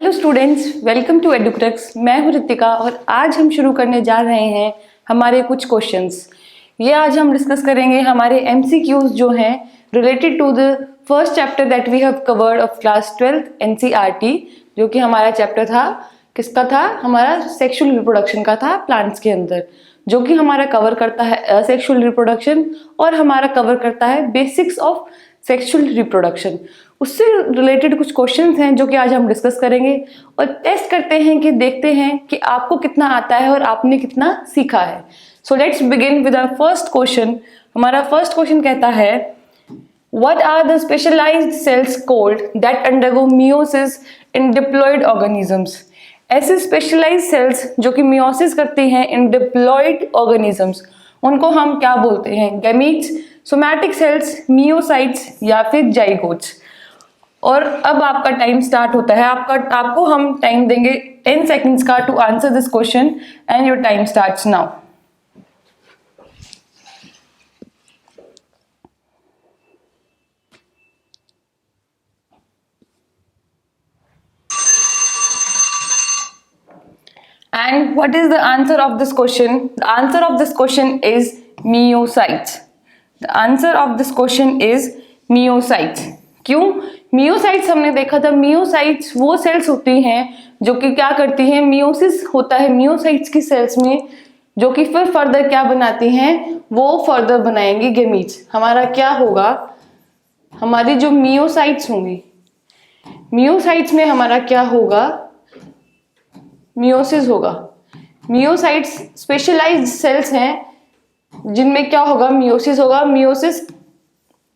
Hello students, welcome to Educrux. मैं हूं रितिका और आज हम शुरू करने जा रहे हैं हमारे कुछ क्वेश्चंस। ये आज हम डिस्कस करेंगे हमारे एमसीक्यूज जो हैं related to the first chapter that we have covered of class 12th NCERT, जो कि हमारा चैप्टर था। किसका था? हमारा सेक्सुअल रिप्रोडक्शन का था, प्लांट्स के अंदर, जो कि हमारा कवर करता है सेक्सुअल रिप्रोडक्शन और हमारा कवर करता है बेसिक्स ऑफ सेक्सुअल रिप्रोडक्शन। उससे रिलेटेड कुछ क्वेश्चंस हैं जो कि आज हम डिस्कस करेंगे और टेस्ट करते हैं कि देखते हैं कि आपको कितना आता है और आपने कितना सीखा है। So let's begin with our first question. हमारा फर्स्ट क्वेश्चन कहता है, what are the specialised cells called that undergo meiosis in diploid organisms? ऐसे स्पेशलाइज्ड सेल्स जो कि मियोसिस करती हैं इन डिप्लॉयड ऑर्गेनिजम्स, उनको हम क्या बोलते हैं? गैमीट्स, सोमैटिक सेल्स, मियोसाइट्स या फिर जाइगोट्स। और अब आपका टाइम स्टार्ट होता है। आपको हम टाइम देंगे 10 सेकेंड्स का to answer this question and your time starts now. And what is the answer of this question? The answer of this question is myocytes. The answer of this question is myocytes. क्यों? Myocytes हमने देखा था, myocytes वो sales होती हैं जो कि क्या करती हैं, मियोसिस होता है मियोसाइट्स की सेल्स में, जो कि फिर फर्दर क्या बनाती हैं, वो फर्दर बनाएंगी गैमीट्स। हमारा क्या होगा, हमारी जो मियोसाइट्स होंगी, मियोसाइट्स में हमारा क्या होगा, मियोसिस होगा। मियोसाइट्स स्पेशलाइज्ड सेल्स हैं जिनमें क्या होगा, मियोसिस होगा। मियोसिस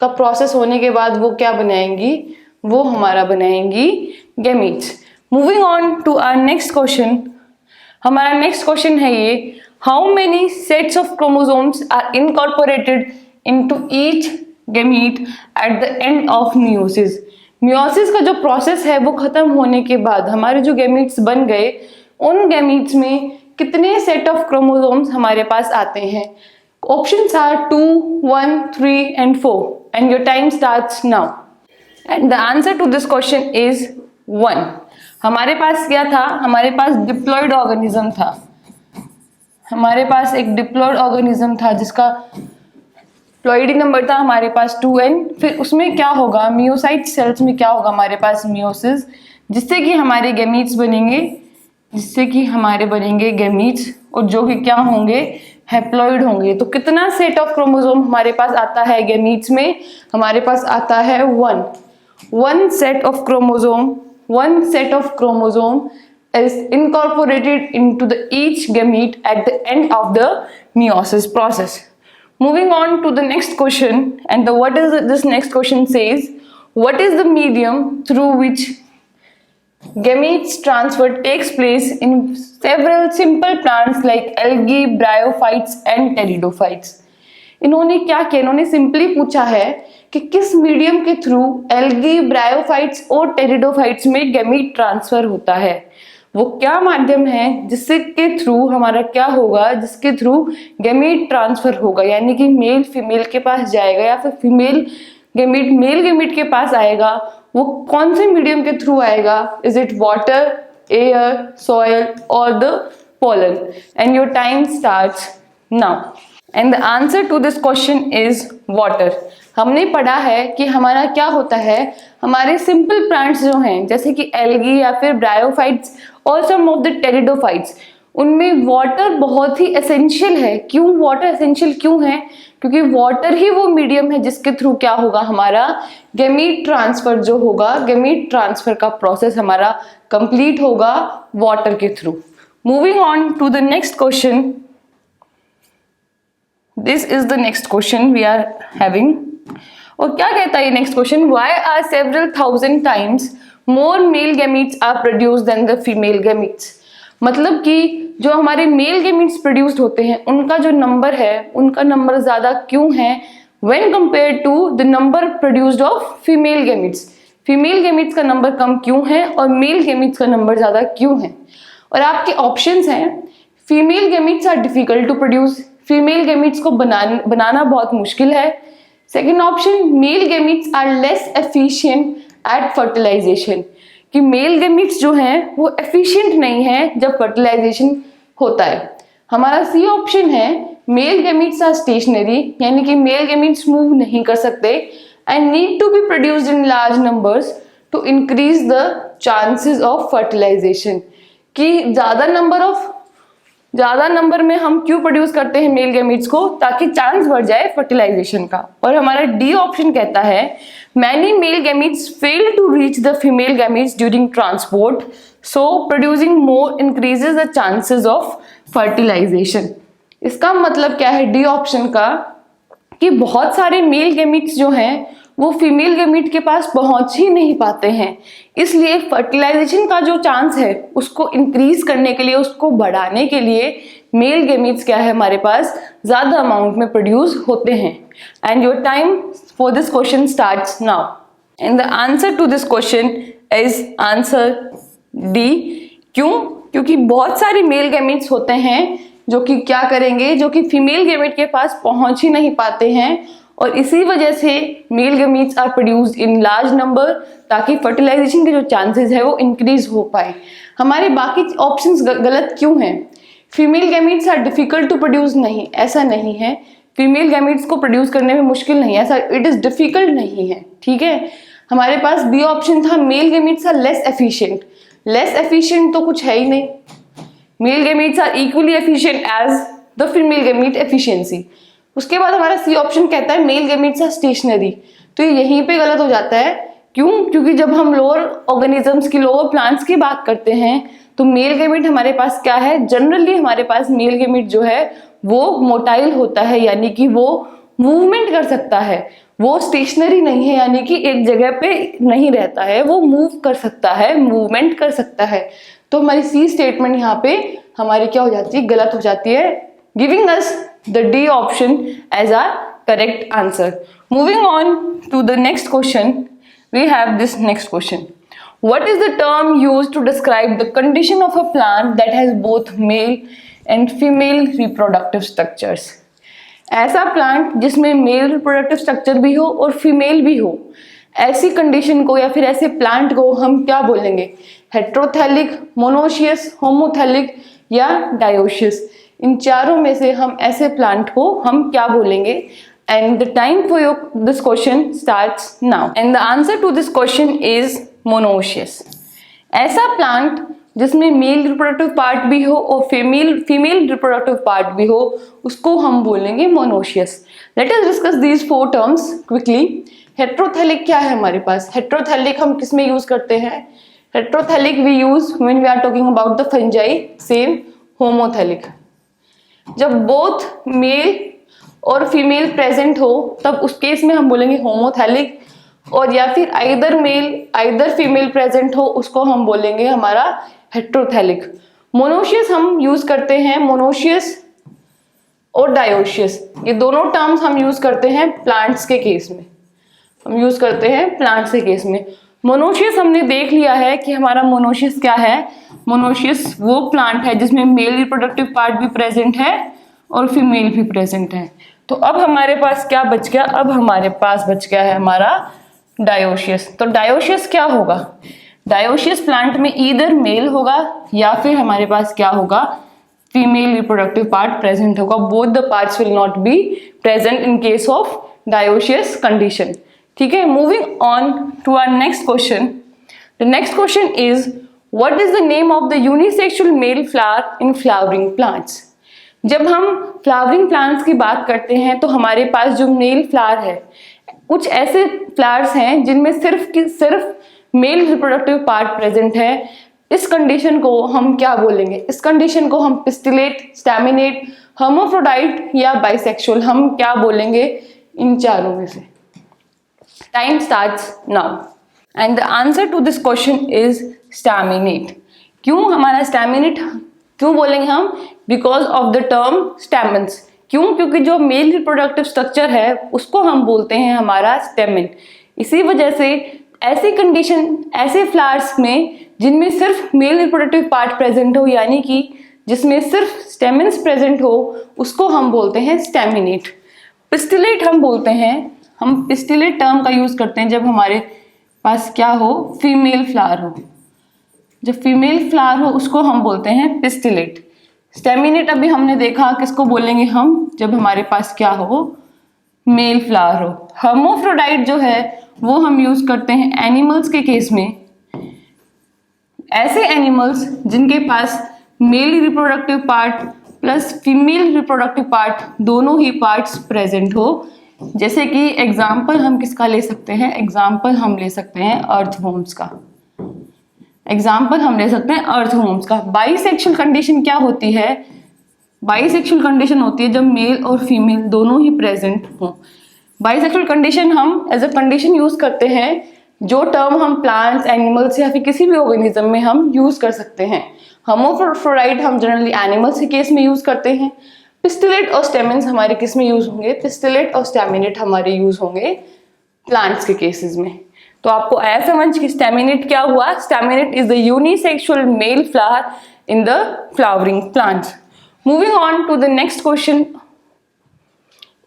का प्रोसेस होने के बाद वो क्या बनाएंगी, वो हमारा बनाएंगी gametes. Moving on to our next question. हमारा नेक्स्ट क्वेश्चन है ये, how many sets of chromosomes are incorporated into each gamete at the end of meiosis? Meiosis का जो प्रोसेस है वो खत्म होने के बाद हमारे जो गैमीट्स बन गए, उन गैमीट्स में कितने सेट ऑफ क्रोमोसोम्स हमारे पास आते हैं? Options are 2, 1, 3 and 4 and your time starts now. And the answer to this question is 1. हमारे पास क्या था, हमारे पास डिप्लॉयड ऑर्गेनिज्म था। हमारे पास एक डिप्लॉयड ऑर्गेनिज्म था जिसका प्लॉइडी नंबर था हमारे पास 2n। फिर उसमें क्या होगा, मियोसाइट सेल्स में क्या होगा, हमारे पास मियोसिस, जिससे कि हमारे गैमीट्स बनेंगे, गैमीट्स, और जो कि क्या होंगे, हैप्लॉइड होंगे। तो कितना सेट ऑफ क्रोमोसोम हमारे पास आता है गैमीट्स में? हमारे पास आता है 1। One set of chromosome is incorporated into the each gamete at the end of the meiosis process. Moving on to the next question, and this next question says, what is the medium through which gametes transfer takes place in several simple plants like algae, bryophytes and pteridophytes? इन्होंने क्या किया, इन्होंने simply पूछा है कि किस medium के through algae, bryophytes और टेरिडोफाइट्स में गैमीट ट्रांसफर होता है। वो क्या माध्यम है जिससे के थ्रू हमारा क्या होगा, जिसके थ्रू गैमीट ट्रांसफर होगा, यानी कि मेल फीमेल के पास जाएगा या फिर फीमेल गैमीट मेल गैमीट के पास आएगा। वो कौन से मीडियम के थ्रू आएगा? Is it water, air, soil और the pollen? And your time starts now. And the answer to this question is water. हमने पढ़ा है कि हमारा क्या होता है, हमारे सिंपल प्लांट्स जो हैं जैसे कि एल्गी या फिर ब्रायोफाइट्स और सम ऑफ द टेरिडोफाइट्स, उनमें वाटर बहुत ही एसेंशियल है। क्यों वाटर एसेंशियल क्यों है? क्योंकि वाटर ही वो मीडियम है जिसके थ्रू क्या होगा, हमारा गैमीट ट्रांसफर जो होगा, गैमीट ट्रांसफर का प्रोसेस हमारा कंप्लीट होगा वाटर के through. Moving on to the next question. This is the next question we are having. और क्या कहता है ये next question, why are several thousand times more male gametes are produced than the female gametes? मतलब कि जो हमारे male gametes produced होते हैं उनका जो नंबर है, उनका नंबर ज्यादा क्यों है when compare to the number produced of female gametes? Female gametes का नंबर कम क्यों है और मेल गैमीट्स का नंबर ज्यादा क्यों है? और आपके ऑप्शंस हैं, female gametes are difficult to produce, female gametes को बनाना बहुत मुश्किल है। Second option, male gametes are less efficient at fertilisation, कि मेल गैमीट्स जो हैं वो एफिशिएंट नहीं है जब फर्टिलाइजेशन होता है। हमारा सी ऑप्शन है मेल गैमीट्स आर स्टेशनरी, यानी कि मेल गैमीट्स मूव नहीं कर सकते and need to be produced in large numbers to increase the chances of fertilisation. कि ज्यादा नंबर में हम क्यों प्रोड्यूस करते हैं मेल गैमीट्स को, ताकि चांस बढ़ जाए फर्टिलाइजेशन का। और हमारा डी ऑप्शन कहता है many male gametes fail to reach the female gametes during transport, so producing more increases the chances of fertilisation. इसका मतलब क्या है डी ऑप्शन का, कि बहुत सारे मेल गैमीट्स जो हैं वो फीमेल गैमीट के पास पहुंच ही नहीं पाते हैं, इसलिए फर्टिलाइजेशन का जो चांस है उसको इंक्रीज करने के लिए, उसको बढ़ाने के लिए मेल गैमीट्स क्या है हमारे पास ज्यादा अमाउंट में प्रोड्यूस होते हैं। And your time for this question starts now and the answer to this question is answer D. क्यों? क्योंकि बहुत सारे मेल गैमीट्स होते हैं जो कि क्या करेंगे, जो कि फीमेल गैमीट के पास पहुंच ही नहीं पाते हैं, और इसी वजह से male gametes are produced in large number, ताकि फर्टिलाइजेशन के जो चांसेस है वो इंक्रीज हो पाए। हमारे बाकी ऑप्शंस गलत क्यों हैं? Female gametes are difficult to produce, नहीं, ऐसा नहीं है। फीमेल गैमीट्स को प्रोड्यूस करने में मुश्किल नहीं है, ऐसा इट इज डिफिकल्ट नहीं है, ठीक है। हमारे पास बी ऑप्शन था male gametes are less efficient. Less efficient तो कुछ है ही नहीं, male gametes are equally efficient as the female gamete efficiency. उसके बाद हमारा सी ऑप्शन कहता है मेल गैमीट्स आर स्टेशनरी, तो ये यहीं पे गलत हो जाता है। क्यों? क्योंकि जब हम लोअर ऑर्गेनिजम्स की, लोअर प्लांट्स की बात करते हैं तो मेल गैमीट हमारे पास क्या है, जनरली हमारे पास मेल गैमीट जो है वो मोटाइल होता है, यानी कि वो मूवमेंट कर सकता है, वो स्टेशनरी नहीं है, यानी कि एक जगह पे नहीं रहता है, वो मूव कर सकता है, मूवमेंट कर सकता है। तो हमारी सी स्टेटमेंट यहाँ पे हमारी क्या हो जाती है, गलत हो जाती है, giving us the D option as our correct answer. Moving on to the next question, we have this next question. What is the term used to describe the condition of a plant that has both male and female reproductive structures? ऐसा plant जिसमें male reproductive structure भी हो और female भी हो, ऐसी condition को या फिर ऐसे प्लांट को हम क्या बोलेंगे? हेट्रोथैलिक, मोनोशियस, होमोथैलिक या डायोशियस। इन चारों में से हम ऐसे प्लांट को हम क्या बोलेंगे? And the time for this question starts now and the answer to this question is monoecious. ऐसा प्लांट जिसमें मेल रिप्रोडक्टिव पार्ट भी हो और फीमेल रिप्रोडक्टिव पार्ट भी हो, उसको हम बोलेंगे monoecious. Let us discuss these four terms quickly. Heterothallic क्या है हमारे पास? हेट्रोथैलिक हम किस में यूज करते हैं? Heterothallic we use when we are talking about the fungi. Same homothallic, जब बोथ मेल और फीमेल प्रेजेंट हो तब उस केस में हम बोलेंगे होमोथैलिक, और या फिर either male either female present हो उसको हम बोलेंगे हमारा हेट्रोथैलिक। मोनोशियस हम यूज करते हैं, मोनोशियस और डायोशियस, ये दोनों टर्म्स हम यूज करते हैं प्लांट्स के केस में, हम यूज करते हैं प्लांट्स के केस में। मोनोशियस हमने देख लिया है कि हमारा मोनोशियस क्या है। मोनोशियस वो प्लांट है जिसमें मेल रिप्रोडक्टिव पार्ट भी प्रेजेंट है और फीमेल भी प्रेजेंट है। तो अब हमारे पास क्या बच गया? अब हमारे पास बच गया है हमारा डायोशियस। तो डायोशियस क्या होगा? डायोशियस प्लांट में ईदर मेल होगा या फिर हमारे पास क्या होगा, फीमेल रिप्रोडक्टिव पार्ट प्रेजेंट होगा। Both the parts will not be present in case of dioecious condition. ठीक है, moving on to our next question. The next question is what is the name of the unisexual male flower in flowering plants. जब हम flowering plants की बात करते हैं तो हमारे पास जो मेल फ्लावर है, कुछ ऐसे फ्लावर्स हैं जिनमें सिर्फ मेल रिप्रोडक्टिव पार्ट प्रेजेंट है। इस कंडीशन को हम क्या बोलेंगे? इस कंडीशन को हम पिस्टिलेट, स्टैमिनेट, हर्माफ्रोडाइट या बाइसेक्सुअल, हम क्या बोलेंगे इन चारों में से? Time starts now and the answer to this question is staminate. क्यों हमारा स्टैमिनेट क्यों बोलेंगे हम? Because of the term stamens. क्यों? क्योंकि जो मेल रिप्रोडक्टिव स्ट्रक्चर है उसको हम बोलते हैं हमारा स्टेमेन। इसी वजह से ऐसी कंडीशन, ऐसे फ्लावर्स में जिनमें सिर्फ मेल रिप्रोडक्टिव पार्ट प्रेजेंट हो, यानी कि जिसमें सिर्फ स्टेमेन्स प्रेजेंट हो, उसको हम बोलते हैं स्टैमिनेट। पिस्टिलेट हम बोलते हैं, हम पिस्टिलेट टर्म का यूज करते हैं जब हमारे पास क्या हो, फीमेल फ्लावर हो। जब फीमेल फ्लावर हो उसको हम बोलते हैं पिस्टिलेट। स्टेमिनेट अभी हमने देखा, किसको बोलेंगे हम, जब हमारे पास क्या हो, मेल फ्लावर हो। हर्मोफ्रोडाइट जो है वो हम यूज करते हैं एनिमल्स के केस में, ऐसे एनिमल्स जिनके पास male reproductive part plus female reproductive part दोनों ही पार्ट्स प्रेजेंट हो। जैसे कि एग्जाम्पल हम किसका ले सकते हैं, एग्जाम्पल हम ले सकते हैं अर्थवॉर्म्स का, एग्जाम्पल हम ले सकते हैं अर्थवॉर्म्स का। बाइसेक्सुअल कंडीशन क्या होती है, बाइसेक्सुअल कंडीशन होती है जब मेल और फीमेल दोनों ही प्रेजेंट हों। बाइसेक्सुअल कंडीशन हम एज अ कंडीशन यूज करते हैं, जो टर्म हम प्लांट्स, एनिमल्स या फिर किसी भी ऑर्गेनिज्म में हम यूज कर सकते हैं। हर्मोफ्रोडाइट हम जनरली एनिमल्स के केस में यूज करते हैं। पिस्टिलेट और स्टेमिन्स हमारे किस में यूज होंगे, पिस्टिलेट और स्टेमिनेट हमारे यूज होंगे प्लांट्स के केसेस में। तो आपको आया समझ कि स्टेमिनेट क्या हुआ, staminate is the unisexual male flower in the flowering plants. Moving on to the next question,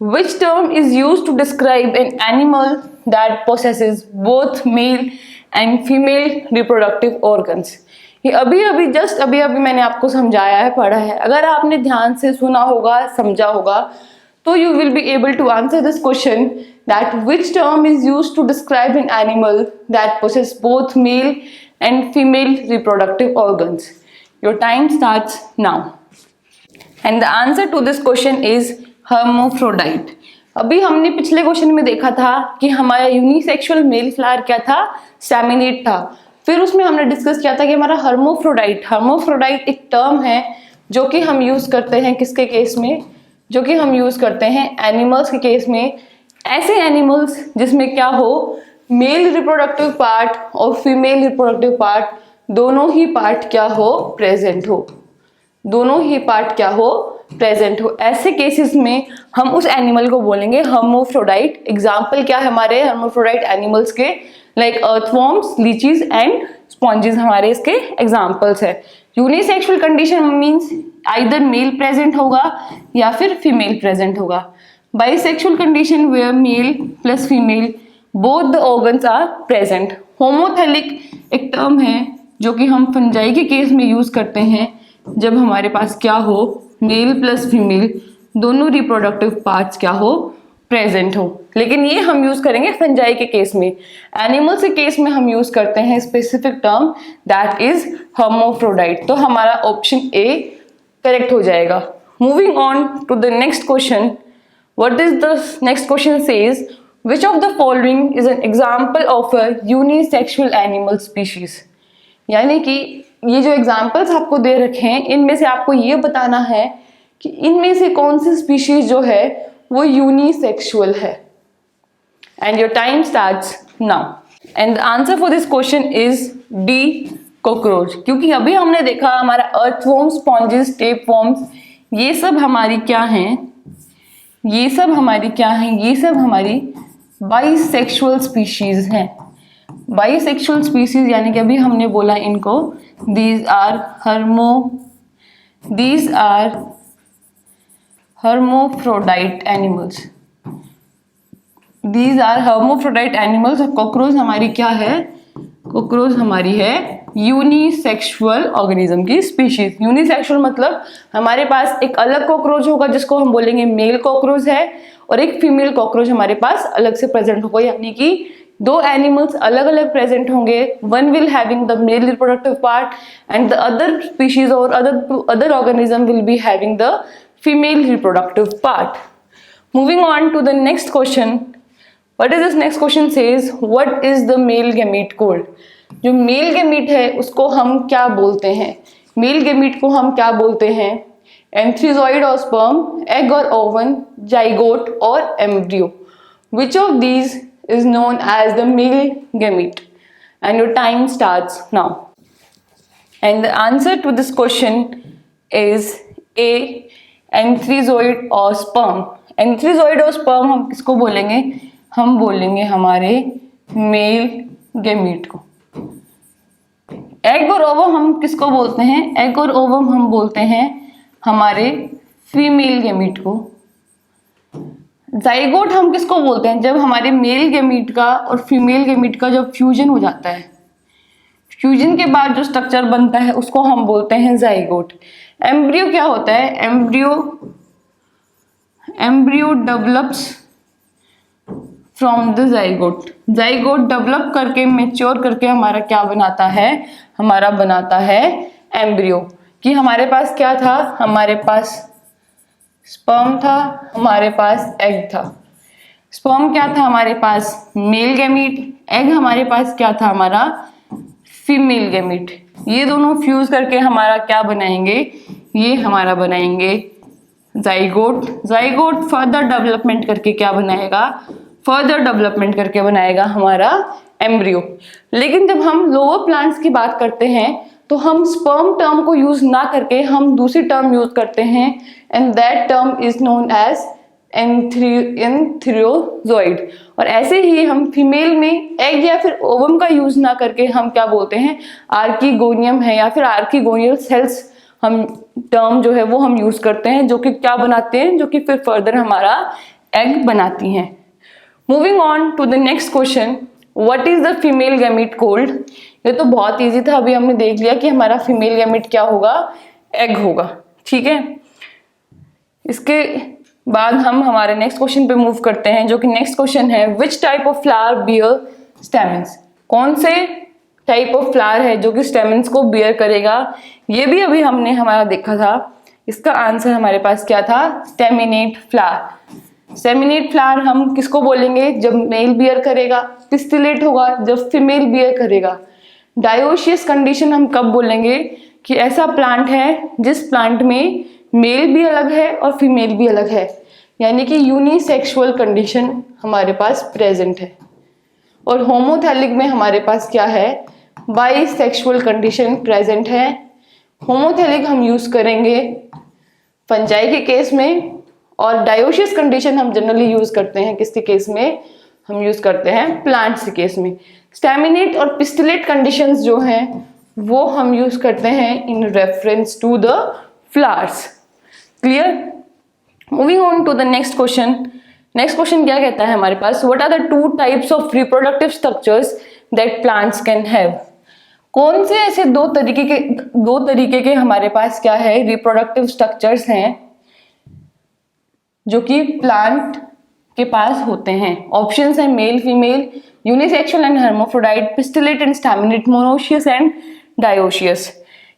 which term is used to describe an animal that possesses both male and female reproductive organs? ये अभी अभी मैंने आपको समझाया है, पढ़ा है। अगर आपने ध्यान से सुना होगा, समझा होगा, तो you will be able to answer this question that which term is used to describe an animal that possesses both male and female reproductive organs. Your time starts now. And the answer to this question is hermaphrodite. अभी हमने पिछले question में देखा था कि हमारा unisexual male flower क्या था, स्टेमिनेट था। फिर उसमें हमने डिस्कस किया था कि हमारा हर्मोफ्रोडाइट, हर्मोफ्रोडाइट एक टर्म है जो कि हम यूज करते हैं किसके केस में, जो कि हम यूज करते हैं एनिमल्स के केस में। ऐसे एनिमल्स जिसमें क्या हो, मेल रिप्रोडक्टिव पार्ट और फीमेल रिप्रोडक्टिव पार्ट दोनों ही पार्ट क्या हो, प्रेजेंट हो, दोनों ही पार्ट क्या हो, प्रेजेंट हो। ऐसे केसेस में हम उस एनिमल को बोलेंगे हर्मोफ्रोडाइट। एग्जाम्पल क्या है हमारे हर्मोफ्रोडाइट एनिमल्स के, like earthworms, leeches and sponges हमारे इसके एग्जाम्पल्स है। Unisexual condition means either male present होगा या फिर फीमेल प्रेजेंट होगा। Bisexual condition where male plus female both the organs are present. Homothallic एक टर्म है जो कि हम फंजाई के केस में यूज करते हैं जब हमारे पास क्या हो, मेल प्लस फीमेल दोनों रिप्रोडक्टिव पार्ट्स क्या हो, प्रेजेंट हो। लेकिन ये हम यूज करेंगे फंजाई के केस में। एनिमल्स के केस में हम यूज करते हैं specific term that is hermaphrodite. तो हमारा ऑप्शन ए करेक्ट हो जाएगा। Moving on to the next question, what is the next question says which of the following is an example of a unisexual animal species. यानी कि ये जो examples आपको दे रखे हैं इनमें से आपको ये बताना है कि इनमें से कौन सी स्पीशीज जो है वो यूनिसेक्सुअल है। And your time starts now. And the answer for this question is D, cockroach. क्योंकि अभी हमने देखा हमारा अर्थवॉर्म्स, स्पॉन्जेस, टेपवॉर्म्स, ये सब हमारी क्या हैं, ये सब हमारी क्या हैं, ये सब हमारी बाइसेक्सुअल स्पीशीज हैं। बाइसेक्सुअल स्पीशीज यानी कि अभी हमने बोला इनको these are hermaphrodite animals, these are hermaphrodite animals। और कॉकरोच हमारी क्या है, कॉकरोच हमारी है यूनिसेक्सुअल ऑर्गेनिज्म की स्पीशीज। यूनिसेक्सुअल मतलब हमारे पास एक अलग कॉकरोच होगा जिसको हम बोलेंगे मेल कॉकरोच है, और एक फीमेल कॉकरोच हमारे पास अलग से प्रेजेंट होगा। यानी कि दो एनिमल्स अलग अलग प्रेजेंट होंगे, one will having the male reproductive part and the other species और other organism will be having the female reproductive part. Moving on to the next question, what is this next question says what is the male gamete called. जो male gamete है उसको हम क्या बोलते हैं, male gamete को हम क्या बोलते हैं, एंथ्रीजॉइड और स्पर्म, एग और ओवन, जाइगोट और embryo. Which of these is known as the male gamete? And your time starts now. And the answer to this question is A, एंथ्रीजॉइड और स्पर्म। एंथ्रीजॉइड और स्पर्म हम किसको बोलेंगे, हम बोलेंगे हमारे मेल गैमीट को। एग और ओवम हम किसको बोलते हैं, एग और ओवम हम बोलते हैं हमारे फीमेल गैमीट को। जाइगोट हम किसको बोलते हैं, जब हमारे मेल गैमीट का और फीमेल गैमीट का जब फ्यूजन हो जाता है, फ्यूजन के बाद जो स्ट्रक्चर बनता है उसको हम बोलते हैं जाइगोट। एम्ब्रियो क्या होता है? Embryo develops from the zygote. Zygote develop करके मेच्योर करके हमारा क्या बनाता है? हमारा बनाता है एम्ब्रियो। कि हमारे पास क्या था? हमारे पास स्पर्म था, हमारे पास एग था। स्पर्म क्या था? हमारे पास मेल गैमीट। एग हमारे पास क्या था? हमारा फीमेल गैमीट। ये दोनों फ्यूज करके हमारा क्या बनाएंगे? ये हमारा बनाएंगे जाइगोट। जाइगोट फर्दर डेवलपमेंट करके क्या बनाएगा? फर्दर डेवलपमेंट करके बनाएगा हमारा एम्ब्रियो। लेकिन जब हम लोअर प्लांट्स की बात करते हैं तो हम स्पर्म टर्म को यूज ना करके हम दूसरी टर्म यूज करते हैं, and that term is known as antherozoid. और ऐसे ही हम फीमेल में एग या फिर ओवम का यूज ना करके हम क्या बोलते हैं? आर्किगोनियम है या फिर आर्किगोनियल सेल्स हम टर्म जो है वो हम यूज करते हैं, जो कि क्या बनाते हैं? जो कि फिर फर्दर हमारा एग बनाती हैं। Moving on to the next question, what is the female gamete called? ये तो बहुत इजी था, अभी हमने देख लिया कि हमारा फीमेल गैमीट क्या होगा? एग होगा। ठीक है, इसके बाद हम हमारे नेक्स्ट क्वेश्चन पे मूव करते हैं, जो कि नेक्स्ट क्वेश्चन है, which type of flower bear stamens? कौन से टाइप ऑफ फ्लावर है जो कि स्टेमेंस को बियर करेगा? ये भी अभी हमने हमारा देखा था। इसका आंसर हमारे पास क्या था? Staminate flower. स्टेमिनेट फ्लावर हम किसको बोलेंगे? जब मेल बियर करेगा। पिस्टिलेट होगा जब फीमेल बियर करेगा। डायोशियस कंडीशन हम कब बोलेंगे? कि ऐसा प्लांट है जिस प्लांट में मेल भी अलग है और फीमेल भी अलग है, यानी कि यूनिसेक्सुअल कंडीशन हमारे पास प्रेजेंट है। और होमोथैलिक में हमारे पास क्या है? बाइसेक्सुअल कंडीशन प्रेजेंट है। होमोथैलिक हम यूज करेंगे फंजाई के केस में, और डायोशियस कंडीशन हम जनरली यूज करते हैं किसके केस में? हम यूज करते हैं प्लांट्स के केस में। स्टैमिनेट और पिस्टिलेट कंडीशंस जो हैं वो हम यूज करते हैं in reference to the flowers. Clear? Moving on to the next question. Next question क्या कहता है हमारे पास? What are the two types of reproductive structures that plants can have? कौन से ऐसे दो तरीके के हमारे पास क्या है? रिप्रोडक्टिव स्ट्रक्चर्स हैं जो कि प्लांट के पास होते हैं। ऑप्शंस हैं male female, unisexual and hermaphrodite, pistillate and staminate, monoecious and dioecious.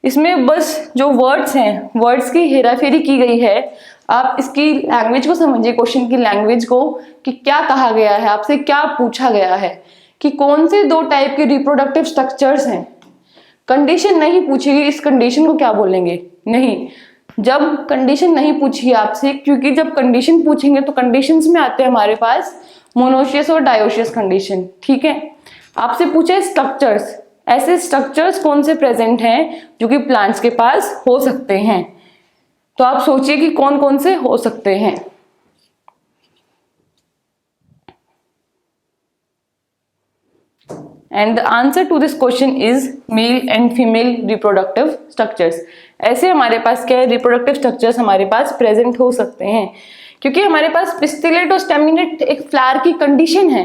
इसमें बस जो वर्ड्स हैं, वर्ड्स की हेराफेरी की गई है। आप इसकी लैंग्वेज को समझिए, क्वेश्चन की लैंग्वेज को, कि क्या कहा गया है, आपसे क्या पूछा गया है कि कौन से दो टाइप के रिप्रोडक्टिव स्ट्रक्चर्स हैं। कंडीशन नहीं पूछेगी, इस कंडीशन को क्या बोलेंगे? नहीं, जब कंडीशन नहीं पूछी आपसे, क्योंकि जब कंडीशन पूछेंगे तो कंडीशंस में आते हैं हमारे पास मोनोशियस और डायोशियस कंडीशन। ठीक है, आपसे पूछे स्ट्रक्चर्स, ऐसे स्ट्रक्चर्स कौन से प्रेजेंट हैं जो कि प्लांट्स के पास हो सकते हैं। तो आप सोचिए कि कौन कौन से हो सकते हैं। And the answer to this question is male and female reproductive structures. ऐसे हमारे पास क्या है? रिप्रोडक्टिव स्ट्रक्चर्स हमारे पास प्रेजेंट हो सकते हैं, क्योंकि हमारे पास पिस्टिलेट और स्टैमिनेट एक फ्लावर की कंडीशन है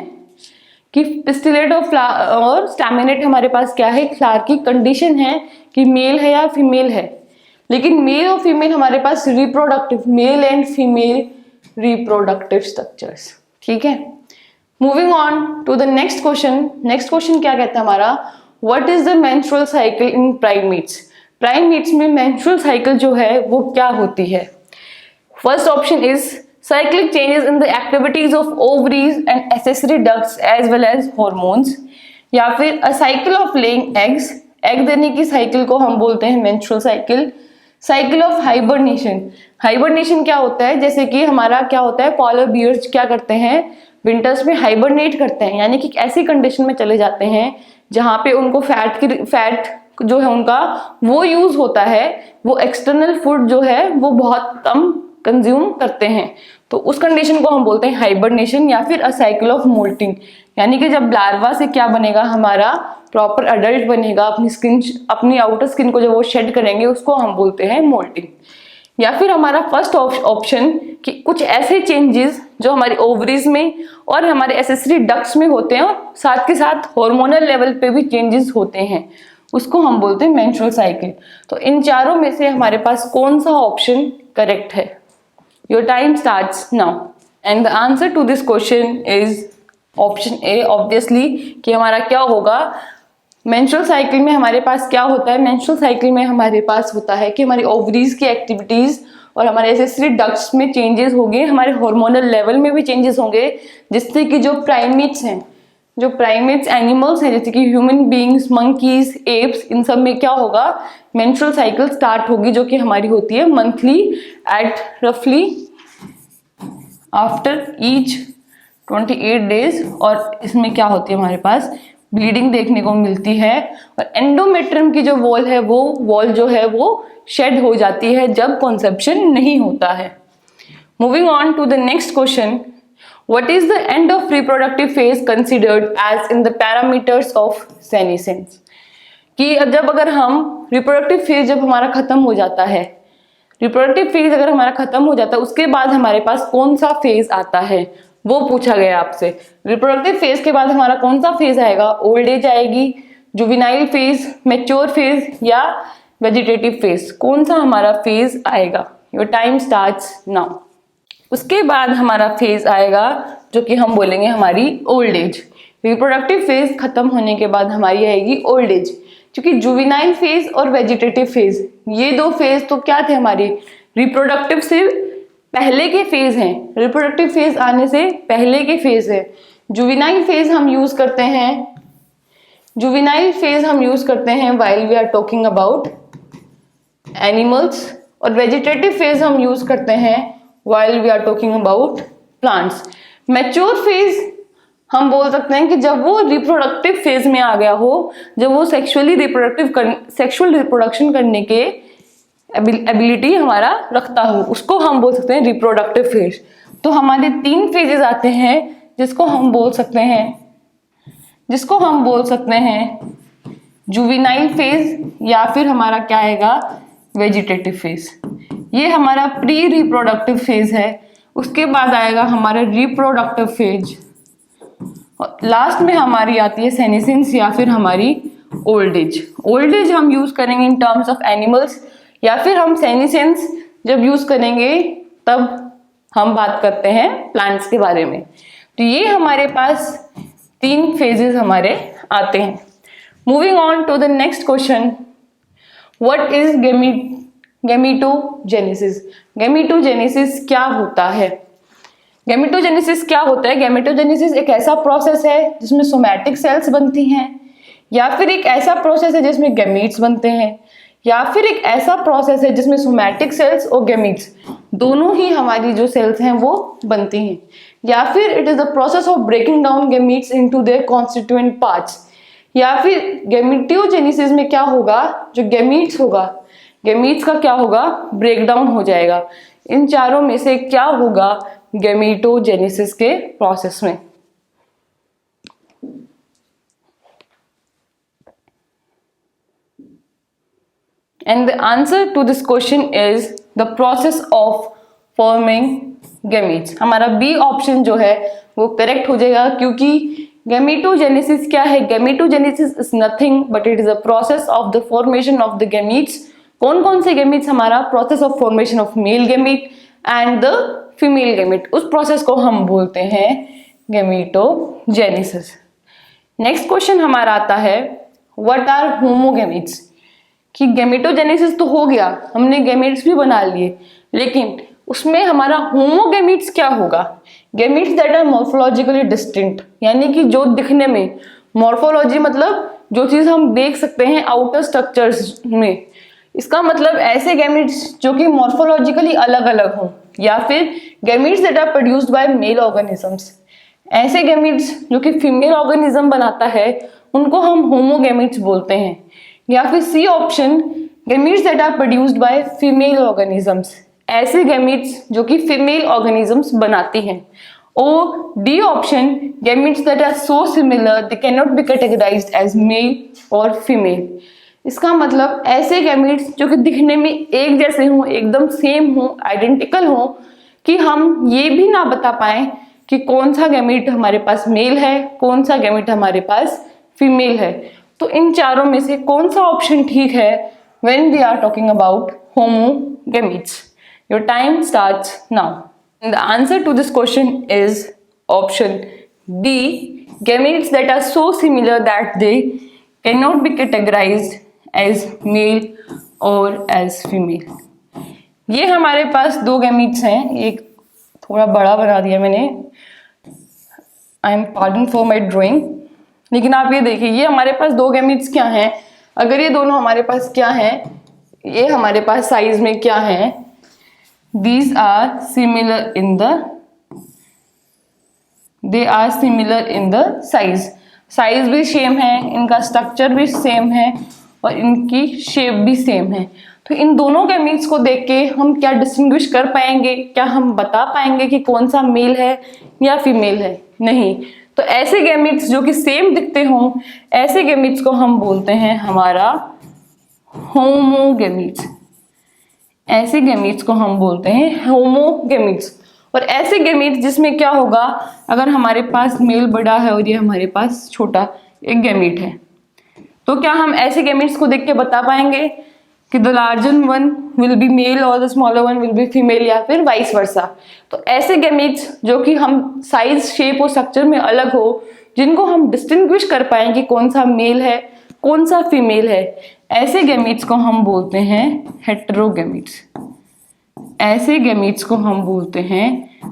कि पिस्टिलेट और स्टैमिनेट हमारे पास क्या है? एक फ्लावर की कंडीशन है कि मेल है या फीमेल है। लेकिन मेल और फीमेल हमारे पास reproductive, male and female reproductive structures. ठीक है, moving on to the next question. Next question क्या कहता है हमारा? What is the menstrual cycle in primates? Primates में मेंस्ट्रुअल साइकिल जो है वो क्या होती है? First option is cyclic changes in the activities of ovaries and accessory ducts as well as hormones, या फिर a cycle of laying eggs, egg देने की साइकिल को हम बोलते हैं menstrual cycle. Cycle of hibernation, hibernation क्या होता है? जैसे कि हमारा क्या होता है, पोलर बियर्स क्या करते हैं? विंटर्स में हाइबरनेट करते हैं, यानी कि ऐसी कंडीशन में चले जाते हैं जहां पे उनको फैट जो है उनका वो यूज होता है, वो एक्सटर्नल फूड जो है वो बहुत कम कंज्यूम करते हैं। तो उस कंडीशन को हम बोलते हैं हाइबरनेशन या फिर अ साइकिल ऑफ मोल्टिंग, यानी कि जब लार्वा से क्या बनेगा? हमारा प्रॉपर अडल्ट बनेगा, अपनी आउटर स्किन को जब वो शेड करेंगे उसको हम बोलते हैं मोल्टिंग। या फिर हमारा फर्स्ट ऑप्शन कि कुछ ऐसे चेंजेस जो हमारी ओवरीज में और हमारे एसेसरी डक्ट्स में होते हैं और साथ के साथ हार्मोनल लेवल पे भी चेंजेस होते हैं, उसको हम बोलते हैं मेंस्ट्रुअल साइकिल। तो इन चारों में से हमारे पास कौन सा ऑप्शन करेक्ट है? Your time starts now and the answer to this question is option A obviously, कि हमारा क्या होगा, मेंस्ट्रुअल साइकिल में हमारे पास क्या होता है? मेंस्ट्रुअल साइकिल में हमारे पास होता है कि हमारी ओवरीज की एक्टिविटीज और हमारे एसेसरी डक्ट्स में चेंजेस होंगे, हमारे हार्मोनल लेवल में भी चेंजेस होंगे, जिससे कि जो प्राइमेट्स हैं, जो प्राइमेट्स एनिमल्स हैं जैसे कि ह्यूमन बीइंग्स, मंकीज, एप्स, इन सब में क्या होगा, मेंस्ट्रुअल साइकिल स्टार्ट होगी, जो कि हमारी होती है मंथली एट रफली आफ्टर ईच 28 डेज। और इसमें क्या होती है, हमारे पास ब्लीडिंग देखने को मिलती है और एंडोमेट्रियम की जो वॉल है वो वॉल जो है वो शेड हो जाती है जब कॉन्सेप्शन नहीं होता है। Moving on to the next question, what is the end of reproductive phase considered as in the parameters of senescence? कि जब अगर हम रिप्रोडक्टिव फेज जब हमारा खत्म हो जाता है, रिप्रोडक्टिव फेज अगर हमारा खत्म हो जाता है उसके बाद हमारे पास कौन सा फेज आता है, वो पूछा गया आपसे। रिप्रोडक्टिव फेज के बाद हमारा कौन सा फेज आएगा? ओल्ड एज आएगी, जुवेनाइल फेज, मैच्योर फेज या वेजिटेटिव फेज? कौन सा हमारा फेज आएगा? Your time starts now. उसके बाद हमारा फेज आएगा जो कि हम बोलेंगे हमारी ओल्ड एज। रिप्रोडक्टिव फेज खत्म होने के बाद हमारी आएगी ओल्ड एज, क्योंकि जुवेनाइल फेज और वेजिटेटिव फेज ये दो फेज तो क्या थे, हमारी रिप्रोडक्टिव से पहले के फेज हैं, रिप्रोडक्टिव फेज आने से पहले के फेज है। जुवेनाइल फेज हम यूज करते हैं, जुवेनाइल फेज हम यूज करते हैं while we are talking about animals, और वेजिटेटिव फेज हम यूज करते हैं while we are talking about plants. Mature phase हम बोल सकते हैं कि जब वो रिप्रोडक्टिव फेज में आ गया हो, जब वो सेक्सुअल रिप्रोडक्शन करने के एबिलिटी हमारा रखता हो, उसको हम बोल सकते हैं रिप्रोडक्टिव फेज। तो हमारे 3 फेजेस आते हैं जिसको हम बोल सकते हैं जुवेनाइल फेज, या फिर हमारा क्या आएगा, वेजिटेटिव फेज। ये हमारा प्री रिप्रोडक्टिव फेज है। उसके बाद आएगा हमारा रिप्रोडक्टिव फेज, और लास्ट में हमारी आती है सेनेसेंस या फिर हमारी ओल्ड एज। ओल्ड एज हम यूज करेंगे इन टर्म्स ऑफ एनिमल्स, या फिर हम सेनेसेंस जब यूज करेंगे तब हम बात करते हैं प्लांट्स के बारे में। तो ये हमारे पास 3 फेजेस हमारे आते हैं। Moving on to the next question, what is gametogenesis? Gametogenesis क्या होता है? गैमेटोजेनेसिस क्या होता है? गैमेटोजेनेसिस एक ऐसा प्रोसेस है जिसमें सोमैटिक सेल्स बनती हैं, या फिर एक ऐसा प्रोसेस है जिसमें गैमीट्स बनते हैं, या फिर एक ऐसा प्रोसेस है जिसमें सोमैटिक सेल्स और गैमीट्स दोनों ही हमारी जो सेल्स हैं वो बनती हैं, या फिर it is the process of breaking down gametes into their constituent parts, या फिर गैमेटोजेनेसिस में क्या होगा, जो गैमीट्स होगा, गैमीट्स का क्या होगा, ब्रेक डाउन हो जाएगा। इन चारों में से क्या होगा गैमेटोजेनेसिस के प्रोसेस में? And the answer to this question is the process of forming gametes. हमारा बी ऑप्शन जो है वो करेक्ट हो जाएगा, क्योंकि गैमेटोजेनेसिस क्या है? Gametogenesis is nothing but it is a process of the formation of the gametes. कौन कौन से गैमीट्स? हमारा process of formation of male gamete and the female gamete, उस प्रोसेस को हम बोलते हैं गैमेटोजेनेसिस। नेक्स्ट क्वेश्चन हमारा आता है, व्हाट आर होमोगैमीट्स? कि गैमेटोजेनेसिस तो हो गया, हमने गैमीट्स भी बना लिए, लेकिन उसमें हमारा होमोगैमीट्स क्या होगा? Gametes that are morphologically distinct, यानी कि जो दिखने में, मॉर्फोलॉजी मतलब जो चीज हम देख सकते हैं आउटर स्ट्रक्चर्स में, इसका मतलब ऐसे गैमीट्स जो कि मॉर्फोलॉजिकली अलग अलग हों, या फिर gametes that are produced by male organisms. ऐसे गैमीट्स जो कि फीमेल ऑर्गेनिज्म बनाता है उनको हम होमोगैमीट्स बोलते हैं। या फिर C option, gametes that are produced by female organisms, ऐसे गैमीट्स जो कि फीमेल ऑर्गेनिजम्स बनाती हैं। और D option, gametes that are so similar they can not be categorised as male और फीमेल। इसका मतलब ऐसे गैमीट्स जो कि दिखने में एक जैसे हों, एकदम सेम हों, आइडेंटिकल हों, कि हम ये भी ना बता पाए कि कौन सा गैमीट हमारे पास मेल है, कौन सा गैमीट हमारे पास फीमेल है। तो तो इन चारों में से कौन सा ऑप्शन ठीक है when we are talking about homogametes? Your time starts now. And the answer to this question is option D, gametes that are so similar that they cannot be categorized as male or as female. ये हमारे पास दो gametes हैं, एक थोड़ा बड़ा बना दिया मैंने, I am pardon for my drawing, लेकिन आप ये देखिए ये हमारे पास दो गैमीट्स क्या हैं, अगर ये दोनों हमारे पास क्या हैं, ये हमारे पास साइज में क्या हैं, these are similar in the, they are similar in the size भी सेम है, इनका स्ट्रक्चर भी सेम है और इनकी शेप भी सेम है। तो इन दोनों गैमीट्स को देख के हम क्या डिस्टिंग्विश कर पाएंगे, क्या हम बता पाएंगे कि कौन सा मेल है या फीमेल है? नहीं। तो ऐसे गैमीट्स जो कि सेम दिखते हों, ऐसे गैमीट्स को हम बोलते हैं हमारा होमोगैमीट्स। ऐसे गैमीट्स को हम बोलते हैं होमोगैमीट्स। और ऐसे गैमीट्स जिसमें क्या होगा, अगर हमारे पास मेल बड़ा है और ये हमारे पास छोटा एक गैमीट है, तो क्या हम ऐसे गैमीट्स को देख के बता पाएंगे कि the larger one will be male और the smaller one will be female, या फिर वाइस वर्सा? तो ऐसे गैमीट्स जो कि हम साइज, शेप और स्ट्रक्चर में अलग हो, जिनको हम डिस्टिंग्विश कर पाएं कि कौन सा मेल है कौन सा फीमेल है, ऐसे गैमीट्स को हम बोलते हैं हेटेरोगैमीट्स। ऐसे गैमीट्स को हम बोलते हैं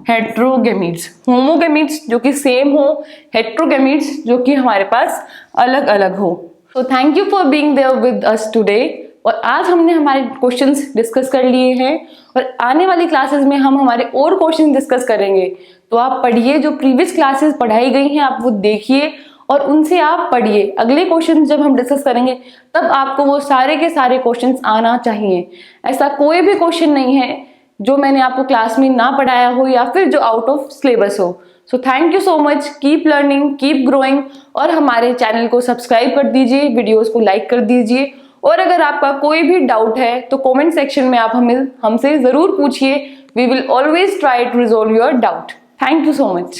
हेटेरोगैमीट्स। होमोगैमीट्स जो कि सेम हो, हेटेरोगैमीट्स जो कि हमारे पास अलग अलग हो। तो thank you for being there with us today. और आज हमने हमारे क्वेश्चंस डिस्कस कर लिए हैं और आने वाली क्लासेस में हम हमारे और क्वेश्चन डिस्कस करेंगे। तो आप पढ़िए, जो प्रीवियस क्लासेस पढ़ाई गई हैं आप वो देखिए और उनसे आप पढ़िए। अगले क्वेश्चन जब हम डिस्कस करेंगे तब आपको वो सारे के सारे क्वेश्चंस आना चाहिए। ऐसा कोई भी क्वेश्चन नहीं है जो मैंने आपको क्लास में ना पढ़ाया हो या फिर जो आउट ऑफ सिलेबस हो। So thank you so much, keep learning, keep growing, और हमारे चैनल को सब्सक्राइब कर दीजिए, वीडियोस को लाइक कर दीजिए। और अगर आपका कोई भी डाउट है तो कमेंट सेक्शन में आप हमसे ज़रूर पूछिए। We will always try to resolve your doubt. Thank you so much.